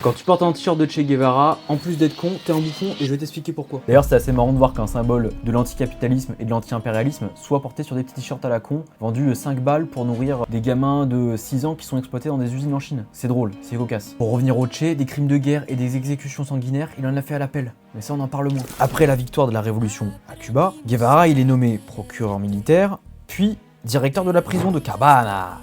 Quand tu portes un t-shirt de Che Guevara, en plus d'être con, t'es un bouffon et je vais t'expliquer pourquoi. D'ailleurs, c'est assez marrant de voir qu'un symbole de l'anticapitalisme et de l'anti-impérialisme soit porté sur des petits t-shirts à la con, vendus 5 balles pour nourrir des gamins de 6 ans qui sont exploités dans des usines en Chine. C'est drôle, c'est cocasse. Pour revenir au Che, des crimes de guerre et des exécutions sanguinaires, il en a fait à l'appel. Mais ça, on en parle moins. Après la victoire de la révolution à Cuba, Guevara, il est nommé procureur militaire, puis directeur de la prison de Cabana.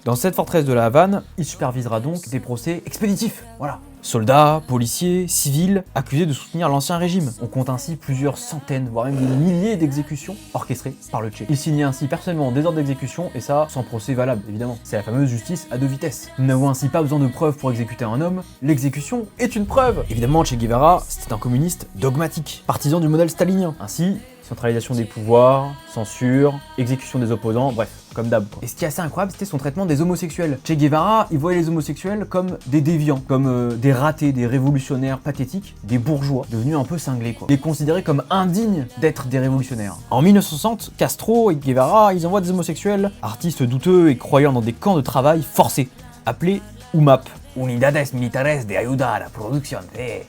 Dans cette forteresse de la Havane, il supervisera donc des procès expéditifs. Voilà. Soldats, policiers, civils, accusés de soutenir l'ancien régime. On compte ainsi plusieurs centaines, voire même des milliers d'exécutions orchestrées par le Che. Il signait ainsi personnellement des ordres d'exécution, et ça sans procès valable, évidemment. C'est la fameuse justice à deux vitesses. Nous n'avons ainsi pas besoin de preuves pour exécuter un homme, l'exécution est une preuve. Évidemment, Che Guevara, c'était un communiste dogmatique, partisan du modèle stalinien. Ainsi, centralisation des pouvoirs, censure, exécution des opposants, bref, comme d'hab. Et ce qui est assez incroyable, c'était son traitement des homosexuels. Che Guevara, il voyait les homosexuels comme des déviants, comme des ratés, des révolutionnaires pathétiques, des bourgeois, devenus un peu cinglés quoi. Les considérait comme indignes d'être des révolutionnaires. En 1960, Castro et Guevara, ils envoient des homosexuels, artistes douteux et croyant dans des camps de travail forcés, appelés UMAP. Unidades Militares de Ayuda a la Producción.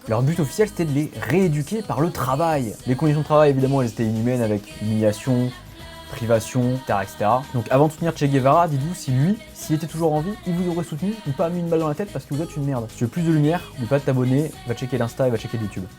Leur but officiel, c'était de les rééduquer par le travail. Les conditions de travail, évidemment, elles étaient inhumaines avec humiliation, privation, etc. Donc avant de soutenir Che Guevara, dites-vous si lui, s'il était toujours en vie, il vous aurait soutenu ou pas mis une balle dans la tête parce que vous êtes une merde. Si tu veux plus de lumière, n'oublie pas de t'abonner, va checker l'Insta et va checker YouTube.